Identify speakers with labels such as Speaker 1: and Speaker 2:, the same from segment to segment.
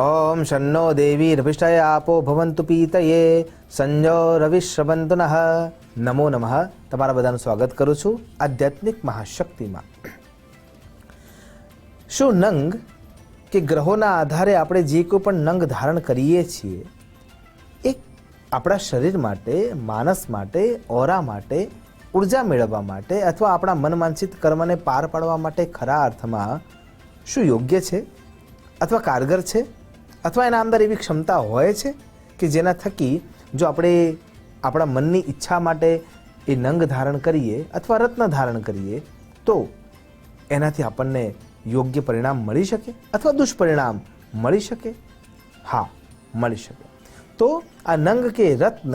Speaker 1: ઓમ શન્નો દેવી રવિષ્ઠાય આપો ભવંતુ પીતયે સંજો રવિશ્રવંતુ નઃ. નમો નમઃ. તમારા બધાનું સ્વાગત કરું છું આધ્યાત્મિક મહાશક્તિમાં. શું નંગ કે ગ્રહોના આધારે આપણે જે કોઈ પણ નંગ ધારણ કરીએ છીએ એ આપણા શરીર માટે, માનસ માટે, ઓરા માટે, ઉર્જા મેળવવા માટે અથવા આપણા મન માનસિક કર્મને પાર પાડવા માટે ખરા અર્થમાં શું યોગ્ય છે અથવા કારગર છે અથવા એના અંદર એવી ક્ષમતા હોય છે કે જેના થકી જો આપણે આપણા મનની ઈચ્છા માટે એ નંગ ધારણ કરીએ અથવા રત્ન ધારણ કરીએ તો એનાથી આપણને યોગ્ય પરિણામ મળી શકે અથવા દુષ્પરિણામ મળી શકે? હા, મળી શકે. તો આ નંગ કે રત્ન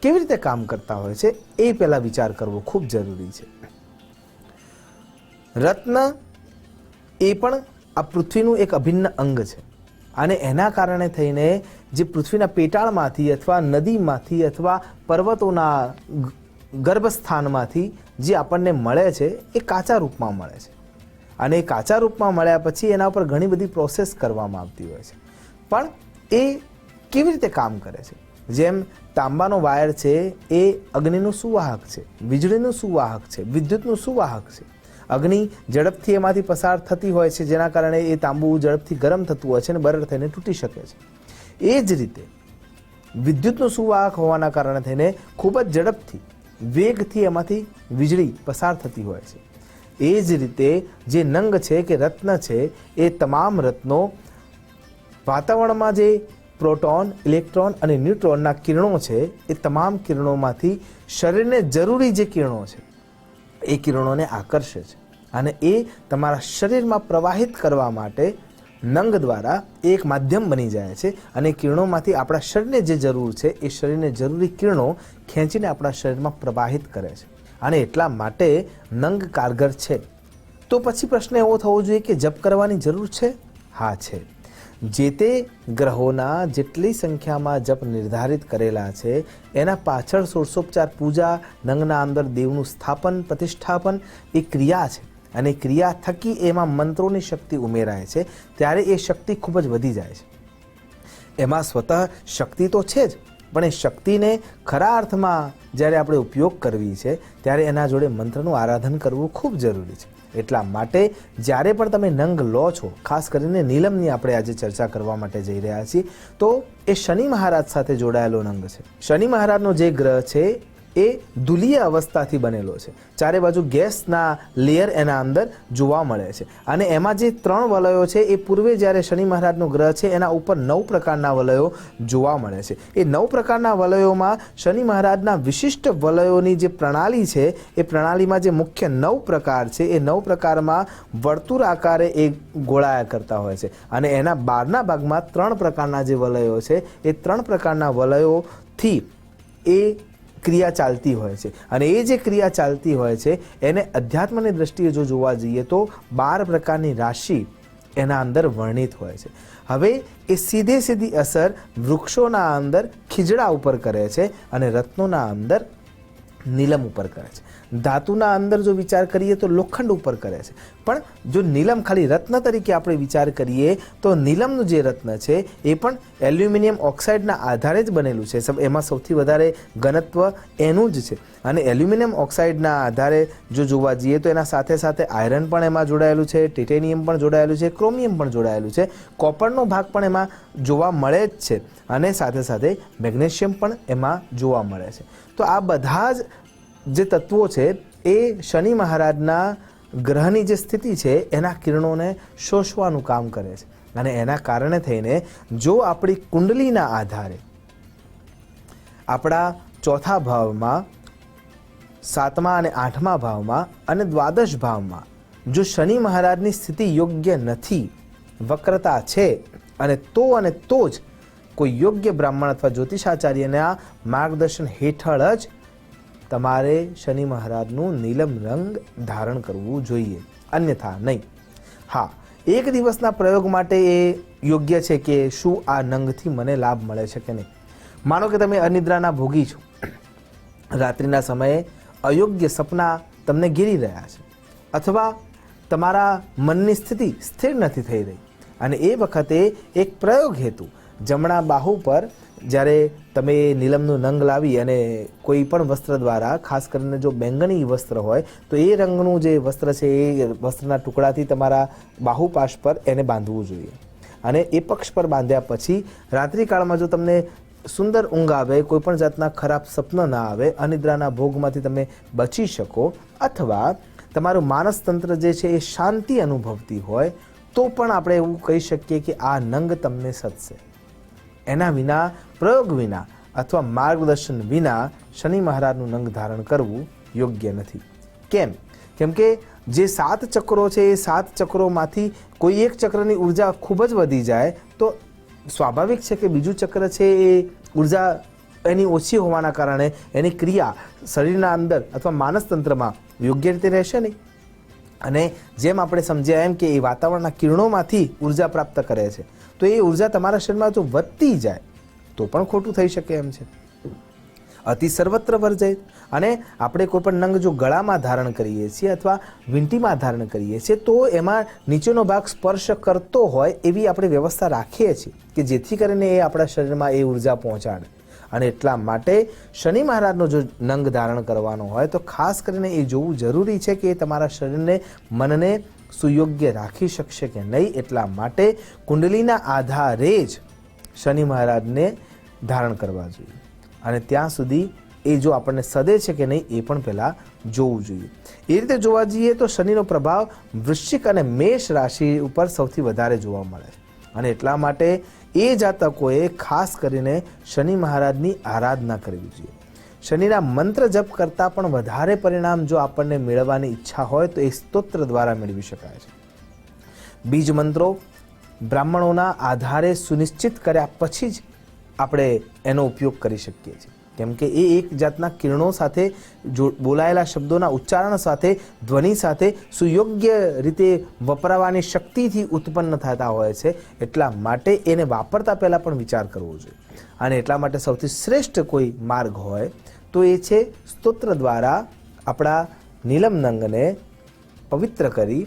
Speaker 1: કેવી રીતે કામ કરતા હોય છે એ પહેલાં વિચાર કરવો ખૂબ જરૂરી છે. રત્ન એ પણ આ પૃથ્વીનું એક અભિન્ન અંગ છે અને એના કારણે થઈને જે પૃથ્વીના પેટાળમાંથી અથવા નદીમાંથી અથવા પર્વતોના ગર્ભસ્થાનમાંથી જે આપણને મળે છે એ કાચા રૂપમાં મળે છે અને એ કાચા રૂપમાં મળ્યા પછી એના ઉપર ઘણી બધી પ્રોસેસ કરવામાં આવતી હોય છે. પણ એ કેવી રીતે કામ કરે છે? જેમ તાંબાનો વાયર છે એ અગ્નિનું સુવાહક છે, વીજળીનું સુવાહક છે, વિદ્યુતનું સુવાહક છે. અગ્નિ ઝડપથી એમાંથી પસાર થતી હોય છે જેના કારણે એ તાંબુ ઝડપથી ગરમ થતું હોય છે અને બરડ થઈને તૂટી શકે છે. એ જ રીતે વિદ્યુતનું સુવાહક હોવાના કારણે થઈને ખૂબ જ ઝડપથી વેગથી એમાંથી વીજળી પસાર થતી હોય છે. એ જ રીતે જે નંગ છે કે રત્ન છે એ તમામ રત્નો વાતાવરણમાં જે પ્રોટોન, ઇલેક્ટ્રોન અને ન્યુટ્રોનના કિરણો છે એ તમામ કિરણોમાંથી શરીરને જરૂરી જે કિરણો છે એ કિરણોને આકર્ષે છે અને એ તમારા શરીરમાં પ્રવાહિત કરવા માટે નંગ દ્વારા એક માધ્યમ બની જાય છે અને કિરણોમાંથી આપણા શરીરને જે જરૂર છે એ શરીરને જરૂરી કિરણો ખેંચીને આપણા શરીરમાં પ્રવાહિત કરે છે અને એટલા માટે નંગ કારગર છે. તો પછી પ્રશ્ન એવો થવો જોઈએ કે જપ કરવાની જરૂર છે? હા, છે. જે તે ગ્રહોના જેટલી સંખ્યામાં જપ નિર્ધારિત કરેલા છે એના પાછળ ષોડશોપચાર પૂજા, નંગના અંદર દેવનું સ્થાપન, પ્રતિષ્ઠાપન એ ક્રિયા છે અને ક્રિયા થકી એમાં મંત્રોની શક્તિ ઉમેરાય છે ત્યારે એ શક્તિ ખૂબ જ વધી જાય છે. એમાં સ્વતઃ શક્તિ તો છે જ, પણ એ શક્તિને ખરા અર્થમાં જ્યારે આપણે ઉપયોગ કરવી છે ત્યારે એના જોડે મંત્રનું આરાધન કરવું ખૂબ જરૂરી છે. એટલા માટે જ્યારે પણ તમે નંગ લો છો, ખાસ કરીને નીલમની આપણે આજે ચર્ચા કરવા માટે જઈ રહ્યા છીએ, તો એ શનિ મહારાજ સાથે જોડાયેલો નંગ છે. શનિ મહારાજનો જે ગ્રહ છે એ ધુલીય અવસ્થાથી બનેલો છે. ચારે બાજુ ગેસના લેયર એના અંદર જોવા મળે છે અને એમાં જે 3 વલયો છે એ પૂર્વે જ્યારે શનિ મહારાજનો ગ્રહ છે એના ઉપર 9 પ્રકારના વલયો જોવા મળે છે. એ 9 પ્રકારના વલયોમાં શનિ મહારાજના વિશિષ્ટ વલયોની જે પ્રણાલી છે એ પ્રણાલીમાં જે મુખ્ય 9 પ્રકાર છે એ 9 પ્રકારમાં વર્તુળ આકારે એ ગોળાયા કરતા હોય છે અને એના બહારના ભાગમાં 3 પ્રકારના જે વલયો છે એ 3 પ્રકારના વલયોથી એ ક્રિયા ચાલતી હોય છે અને એ જે ક્રિયા ચાલતી હોય છે એને અધ્યાત્મની દ્રષ્ટિએ જો જોવા જઈએ તો 12 પ્રકારની રાશિ એના અંદર વર્ણિત હોય છે. હવે એ સીધી અસર વૃક્ષોના અંદર ખીજડા ઉપર કરે છે અને રત્નોના અંદર નીલમ ઉપર કરે છે. ધાતુના અંદર જો વિચાર કરીએ તો લોખંડ ઉપર કરે છે. પણ જો નીલમ ખાલી રત્ન તરીકે આપણે વિચાર કરીએ તો નીલમનું જે રત્ન છે એ પણ એલ્યુમિનિયમ ઓક્સાઇડના આધારે જ બનેલું છે. એમાં સૌથી વધારે ઘનત્વ એનું જ છે અને એલ્યુમિનિયમ ઓક્સાઇડના આધારે જો જોવા જઈએ તો એના સાથે સાથે આયરન પણ એમાં જોડાયેલું છે, ટાઇટેનિયમ પણ જોડાયેલું છે, ક્રોમિયમ પણ જોડાયેલું છે, કોપરનો ભાગ પણ એમાં જોવા મળે જ છે અને સાથે સાથે મેગ્નેશિયમ પણ એમાં જોવા મળે છે. તો આ બધા જ જે તત્વો છે એ શનિ મહારાજના ગ્રહની જે સ્થિતિ છે એના કિરણોને શોષવાનું કામ કરે છે અને એના કારણે થઈને જો આપણી કુંડલીના આધારે આપણા 4થા ભાવમાં, 7મા અને 8મા ભાવમાં અને દ્વાદશ ભાવમાં જો શનિ મહારાજની સ્થિતિ યોગ્ય નથી, વક્રતા છે અને તો જ કોઈ યોગ્ય બ્રાહ્મણ અથવા જ્યોતિષાચાર્યના માર્ગદર્શન હેઠળ જ તમારે શનિ મહારાજનું નીલમ રંગ ધારણ કરવું જોઈએ, અન્યથા નહીં. હા, એક દિવસના પ્રયોગ માટે એ યોગ્ય છે કે શું આ નંગથી મને લાભ મળે છે કે નહીં. માનો કે તમે અનિદ્રાના ભોગી છો, રાત્રિના સમયે અયોગ્ય સપના તમને ઘેરી રહ્યા છે અથવા તમારા મનની સ્થિતિ સ્થિર નથી થઈ રહી અને એ વખતે એક પ્રયોગ હેતુ જમણા બાહુ પર જ્યારે તમે નીલમનું નંગ લાવી અને કોઈ પણ વસ્ત્ર દ્વારા, ખાસ કરીને જો બેંગણી વસ્ત્ર હોય તો એ રંગનું જે વસ્ત્ર છે એ વસ્ત્રના ટુકડાથી તમારા બાહુપાશ પર એને બાંધવું જોઈએ. અને એ પક્ષ પર બાંધ્યા પછી રાત્રિકાળમાં જો તમને સુંદર ઊંઘ આવે, કોઈ પણ જાતના ખરાબ સપના ના આવે, અનિદ્રાના ભોગમાંથી તમે બચી શકો, અથવા તમારું માનસ તંત્ર જે છે એ શાંતિ અનુભવતી હોય, તો પણ આપણે એવું કહી શકીએ કે આ નંગ તમને સદશે. એના વિના, પ્રયોગ વિના અથવા માર્ગદર્શન વિના શનિ મહારાજનું નંગ ધારણ કરવું યોગ્ય નથી. કેમ કે જે 7 ચક્રો છે એ 7 ચક્રોમાંથી કોઈ એક ચક્રની ઉર્જા ખૂબ જ વધી જાય તો સ્વાભાવિક છે કે બીજું ચક્ર છે એ ઉર્જા એની ઓછી હોવાના કારણે એની ક્રિયા શરીરના અંદર અથવા માનસ તંત્રમાં યોગ્ય રીતે રહેશે નહીં. અને જેમ આપણે સમજ્યા એમ કે એ વાતાવરણના કિરણોમાંથી ઉર્જા પ્રાપ્ત કરે છે, તો એ ઉર્જા તમારા શરીરમાં જો વધતી જાય તો પણ ખોટું થઈ શકે એમ છે. અતિ સર્વત્ર વર્જય. અને આપણે કોઈ પણ નંગ જો ગળામાં ધારણ કરીએ છીએ અથવા વીંટીમાં ધારણ કરીએ છીએ તો એમાં નીચેનો ભાગ સ્પર્શ કરતો હોય એવી આપણે વ્યવસ્થા રાખીએ છીએ કે જેથી કરીને એ આપણા શરીરમાં એ ઉર્જા પહોંચાડે. અને એટલા માટે શનિ મહારાજનો જો નંગ ધારણ કરવાનો હોય તો ખાસ કરીને એ જોવું જરૂરી છે કે એ તમારા શરીરને, મનને સુયોગ્ય રાખી શકશે કે નહીં. એટલા માટે કુંડલીના આધારે જ શનિ મહારાજને ધારણ કરવા જોઈએ. અને ત્યાં સુધી એ જો આપણને સદે છે કે નહીં એ પણ પહેલાં જોવું જોઈએ. એ રીતે જોવા જઈએ તો શનિનો પ્રભાવ વૃશ્ચિક અને મેષ રાશિ ઉપર સૌથી વધારે જોવા મળે છે. અને એટલા માટે એ જાતકોએ ખાસ કરીને શનિ મહારાજની આરાધના કરવી જોઈએ. શનિના મંત્ર જપ કરતાં પણ વધારે પરિણામ જો આપણને મેળવવાની ઈચ્છા હોય તો એ સ્તોત્ર દ્વારા મેળવી શકાય છે. બીજ મંત્રો બ્રાહ્મણોના આધારે સુનિશ્ચિત કર્યા પછી જ આપણે એનો ઉપયોગ કરી શકીએ છીએ. કેમ કે એ એક જાતના કિરણો સાથે બોલાયેલા શબ્દોના ઉચ્ચારણ સાથે, ધ્વનિ સાથે સુયોગ્ય રીતે વપરાવાની શક્તિથી ઉત્પન્ન થતા હોય છે. એટલા માટે એને વાપરતા પહેલાં પણ વિચાર કરવો જોઈએ. અને એટલા માટે સૌથી શ્રેષ્ઠ કોઈ માર્ગ હોય તો એ છે સ્તોત્ર દ્વારા આપણા નીલમ નંગને પવિત્ર કરી,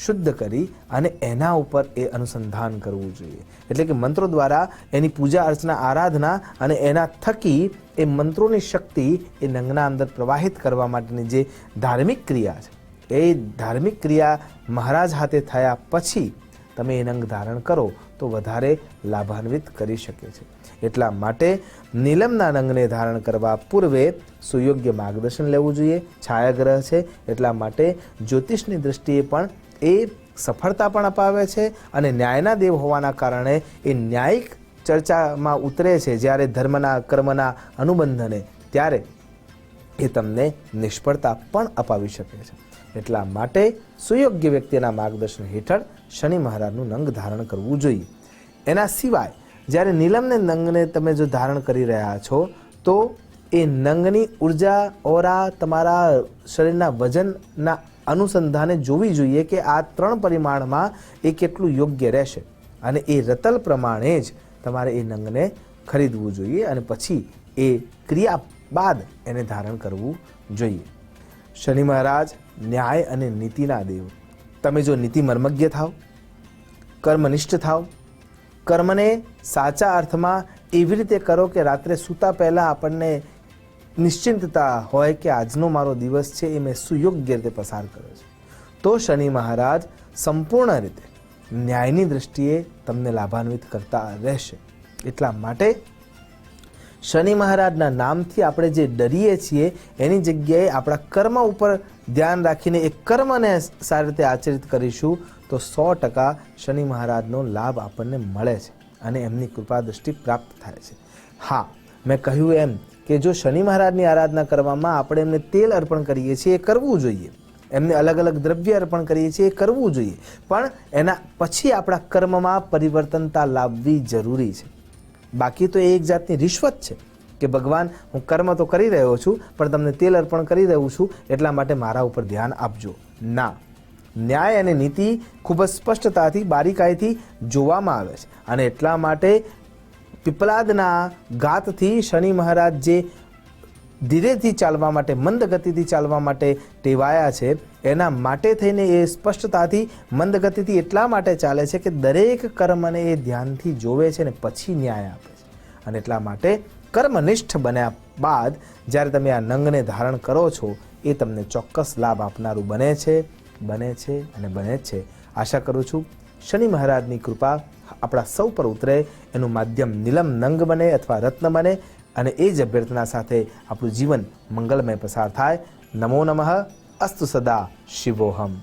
Speaker 1: શુદ્ધ કરી અને એના ઉપર એ અનુસંધાન કરવું જોઈએ. એટલે કે મંત્રો દ્વારા એની પૂજા અર્ચના, આરાધના અને એના થકી એ મંત્રોની શક્તિ એ નંગના અંદર પ્રવાહિત કરવા માટેની જે ધાર્મિક ક્રિયા છે, એ ધાર્મિક ક્રિયા મહારાજ હાથે થયા પછી તમે એ નંગ ધારણ કરો તો વધારે લાભાન્વિત કરી શકે છે. એટલા માટે નીલમના નંગને ધારણ કરવા પૂર્વે સુયોગ્ય માર્ગદર્શન લેવું જોઈએ. છાયાગ્રહ છે એટલા માટે જ્યોતિષની દ્રષ્ટિએ પણ એ સફળતા પણ અપાવે છે અને ન્યાયના દેવ હોવાના કારણે એ ન્યાયિક ચર્ચામાં ઉતરે છે જ્યારે ધર્મના, કર્મના અનુબંધને, ત્યારે એ તમને નિષ્ફળતા પણ અપાવી શકે છે. એટલા માટે સુયોગ્ય વ્યક્તિના માર્ગદર્શન હેઠળ શનિ મહારાજનું નંગ ધારણ કરવું જોઈએ. એના સિવાય જ્યારે નીલમને નંગને તમે જો ધારણ કરી રહ્યા છો તો એ નંગની ઉર્જા, ઓરા તમારા શરીરના વજનના અનુસંધાને જોવી જોઈએ કે આ 3 પરિમાણમાં એ કેટલું યોગ્ય રહેશે. અને એ રતલ પ્રમાણે જ તમારે એ નંગને ખરીદવું જોઈએ અને પછી એ ક્રિયા બાદ એને ધારણ કરવું જોઈએ. શનિ મહારાજ ન્યાય અને નીતિના દેવ. તમે જો નીતિ મર્મજ્ઞ થાવ, કર્મનિષ્ઠ થાવ, કર્મને સાચા અર્થમાં એવી રીતે કરો કે રાત્રે સૂતા પહેલાં આપણને નિશ્ચિંતતા હોય કે આજનો મારો દિવસ છે એ મેં સુયોગ્ય રીતે પસાર કર્યો છે, તો શનિ મહારાજ સંપૂર્ણ રીતે ન્યાયની દૃષ્ટિએ તમને લાભાન્વિત કરતા રહેશે. એટલા માટે શનિ મહારાજના નામથી આપણે જે ડરીએ છીએ એની જગ્યાએ આપણા કર્મ ઉપર ધ્યાન રાખીને એ કર્મને સારી રીતે આચરિત કરીશું તો 100% શનિ મહારાજનો લાભ આપણને મળે છે અને એમની કૃપા દૃષ્ટિ પ્રાપ્ત થાય છે. હા, મેં કહ્યું એમ કે જો શનિ મહારાજની આરાધના કરવામાં આપણે એમને તેલ અર્પણ કરીએ છીએ એ કરવું જોઈએ, એમને અલગ અલગ દ્રવ્ય અર્પણ કરીએ છીએ એ કરવું જોઈએ, પણ એના પછી આપણા કર્મમાં પરિવર્તનતા લાવવી જરૂરી છે. બાકી તો એ એક જાતની રિશ્વત છે કે ભગવાન હું કર્મ તો કરી રહ્યો છું પણ તમને તેલ અર્પણ કરી રહ્યો છું એટલા માટે મારા ઉપર ધ્યાન આપજો. ના, ન્યાય અને નીતિ ખૂબ જ સ્પષ્ટતાથી, બારીકાઈથી જોવામાં આવે છે અને એટલા માટે પીપલાદના ઘાતથી શનિ મહારાજ જે ધીરેથી ચાલવા માટે, મંદ ગતિથી ચાલવા માટે ટેવાયા છે એના માટે થઈને એ સ્પષ્ટતાથી મંદ ગતિથી એટલા માટે ચાલે છે કે દરેક કર્મને એ ધ્યાનથી જોવે છે ને પછી ન્યાય આપે છે. અને એટલા માટે કર્મનિષ્ઠ બન્યા બાદ જ્યારે તમે આ નંગને ધારણ કરો છો એ તમને ચોક્કસ લાભ આપનારું બને છે અને બને જ છે. આશા કરું છું શનિ મહારાજની કૃપા આપણા સૌ પર ઉતરે, એનું માધ્યમ નીલમ નંગ બને અથવા રત્ન બને અને એ જ અભ્યર્થના સાથે આપણું જીવન મંગલમય પસાર થાય. નમો નમઃ. અસ્તુ સદા શિવોહમ.